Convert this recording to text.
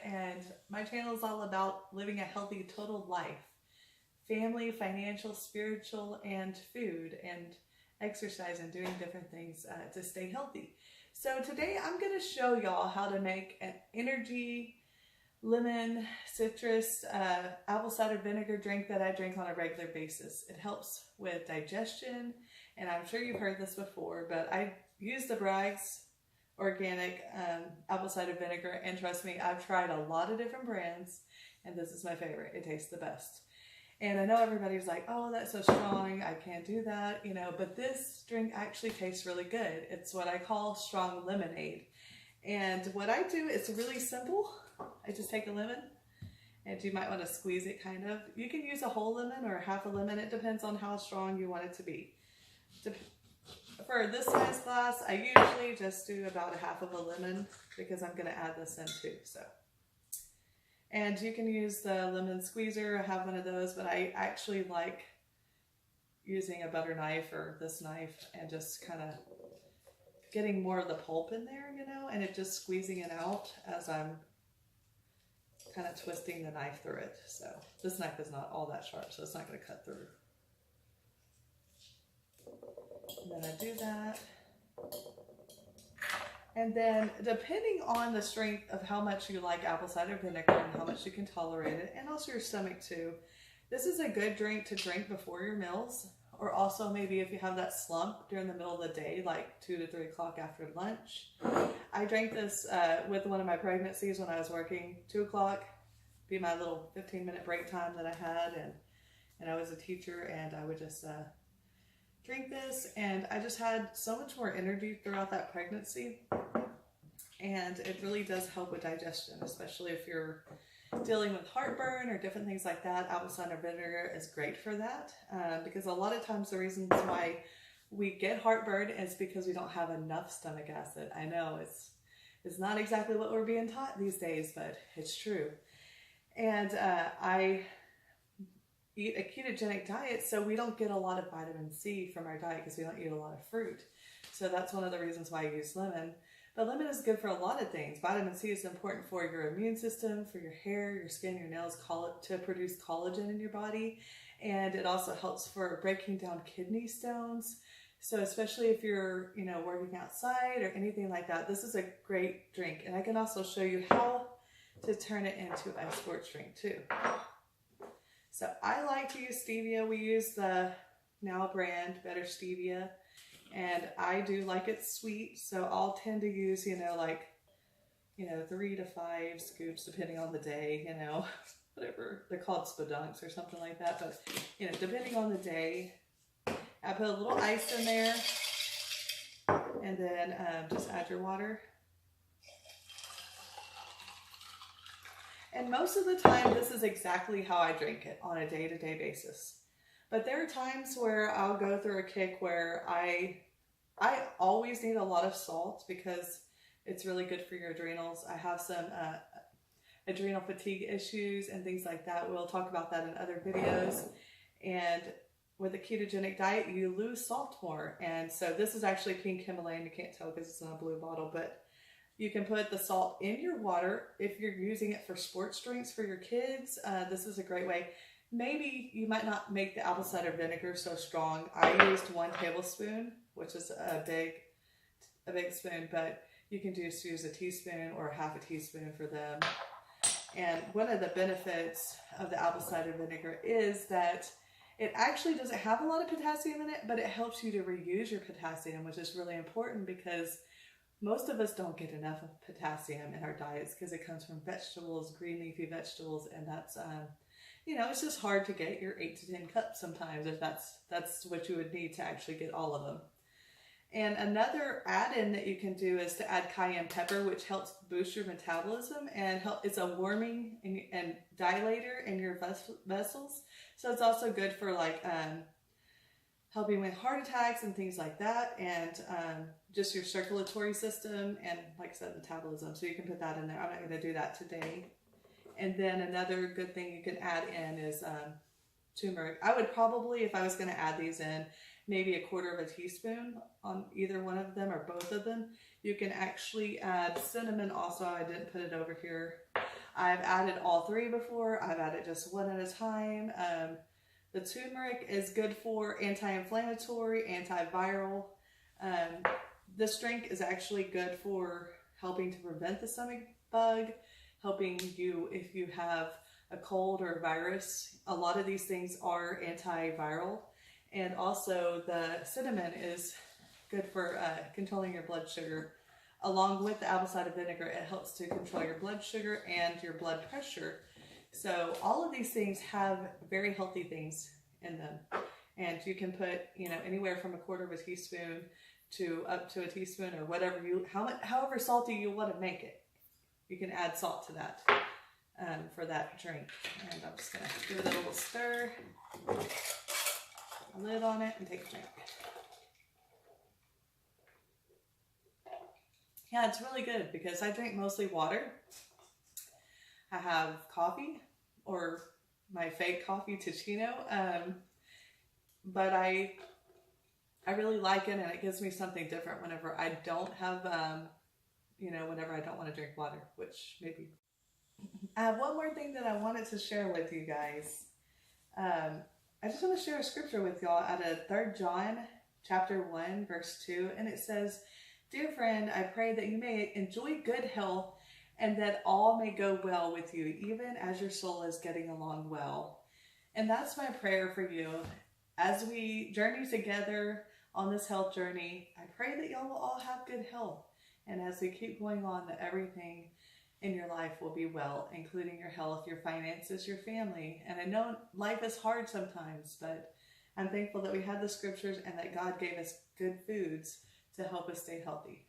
and my channel is all about living a healthy total life. Family, financial, spiritual, and food, and exercise, and doing different things to stay healthy. So today I'm going to show y'all how to make an energy lemon citrus apple cider vinegar drink that I drink on a regular basis. It helps with digestion, and I'm sure you've heard this before, but I use the Bragg's organic apple cider vinegar, and trust me, I've tried a lot of different brands, and this is my favorite. It tastes the best. And I know everybody's like, oh, that's so strong, I can't do that, you know, but this drink actually tastes really good. It's what I call strong lemonade. And what I do is really simple. I just take a lemon, and you might want to squeeze it kind of. You can use a whole lemon or half a lemon. It depends on how strong you want it to be. For this size glass, I usually just do about a half of a lemon because I'm going to add this in too. So, and you can use the lemon squeezer. I have one of those, but I actually like using a butter knife or this knife and just kind of getting more of the pulp in there, you know, and it just squeezing it out as I'm kind of twisting the knife through it. So this knife is not all that sharp, so it's not going to cut through. And then I do that. And then depending on the strength of how much you like apple cider vinegar and how much you can tolerate it, and also your stomach too, this is a good drink to drink before your meals, or also maybe if you have that slump during the middle of the day, like 2 to 3 o'clock after lunch. I drank this with one of my pregnancies when I was working. 2 o'clock, be my little 15-minute break time that I had, and I was a teacher, and I would just drink this, and I just had so much more energy throughout that pregnancy, and it really does help with digestion, especially if you're dealing with heartburn or different things like that. Apple cider vinegar is great for that, because a lot of times the reasons why we get heartburn is because we don't have enough stomach acid. I know it's not exactly what we're being taught these days, but it's true. And I eat a ketogenic diet, so we don't get a lot of vitamin C from our diet because we don't eat a lot of fruit. So that's one of the reasons why I use lemon. But lemon is good for a lot of things. Vitamin C is important for your immune system, for your hair, your skin, your nails, to produce collagen in your body. And it also helps for breaking down kidney stones. So especially if you're, you know, working outside or anything like that, this is a great drink. And I can also show you how to turn it into a sports drink too. So I like to use stevia. We use the Now brand Better Stevia, and I do like it sweet, so I'll tend to use, you know, like, you know, 3 to 5 scoops depending on the day, you know, whatever. They're called spodunks or something like that, but, you know, depending on the day. I put a little ice in there, and then just add your water. And most of the time, this is exactly how I drink it on a day-to-day basis. But there are times where I'll go through a kick where I always need a lot of salt because it's really good for your adrenals. I have some adrenal fatigue issues and things like that. We'll talk about that in other videos. And with a ketogenic diet, you lose salt more. And so this is actually pink Himalayan. You can't tell because it's in a blue bottle, but you can put the salt in your water. If you're using it for sports drinks for your kids, this is a great way. Maybe you might not make the apple cider vinegar so strong. I used 1 tablespoon, which is a big spoon, but you can just use a teaspoon or half a teaspoon for them. And one of the benefits of the apple cider vinegar is that it actually doesn't have a lot of potassium in it, but it helps you to reuse your potassium, which is really important because most of us don't get enough of potassium in our diets because it comes from vegetables, green leafy vegetables, and that's, you know, it's just hard to get your 8 to 10 cups sometimes if that's what you would need to actually get all of them. And another add-in that you can do is to add cayenne pepper, which helps boost your metabolism and it's a warming and dilator in your vessels. So it's also good for like helping with heart attacks and things like that, and just your circulatory system and, like I said, metabolism. So you can put that in there. I'm not going to do that today. And then another good thing you can add in is turmeric. I would probably, if I was going to add these in, maybe 1/4 teaspoon on either one of them or both of them. You can actually add cinnamon also. I didn't put it over here. I've added all three before. I've added just one at a time. The turmeric is good for anti-inflammatory, antiviral. This drink is actually good for helping to prevent the stomach bug, helping you if you have a cold or a virus. A lot of these things are antiviral. And also the cinnamon is good for controlling your blood sugar. Along with the apple cider vinegar, it helps to control your blood sugar and your blood pressure. So all of these things have very healthy things in them. And you can put, anywhere from 1/4 teaspoon to up to a teaspoon or whatever however salty you want to make it. You can add salt to that for that drink. And I'm just going to give it a little stir, a lid on it, and take a drink. Yeah, it's really good because I drink mostly water. I have coffee or my fake coffee Ticino, but I really like it, and it gives me something different whenever I don't have, whenever I don't want to drink water, which maybe. I have one more thing that I wanted to share with you guys. I just want to share a scripture with y'all out of 3 John chapter 1, verse 2, and it says, "Dear friend, I pray that you may enjoy good health and that all may go well with you, even as your soul is getting along well." And that's my prayer for you. As we journey together on this health journey, I pray that y'all will all have good health. And as we keep going on, that everything in your life will be well, including your health, your finances, your family. And I know life is hard sometimes, but I'm thankful that we have the scriptures and that God gave us good foods to help us stay healthy.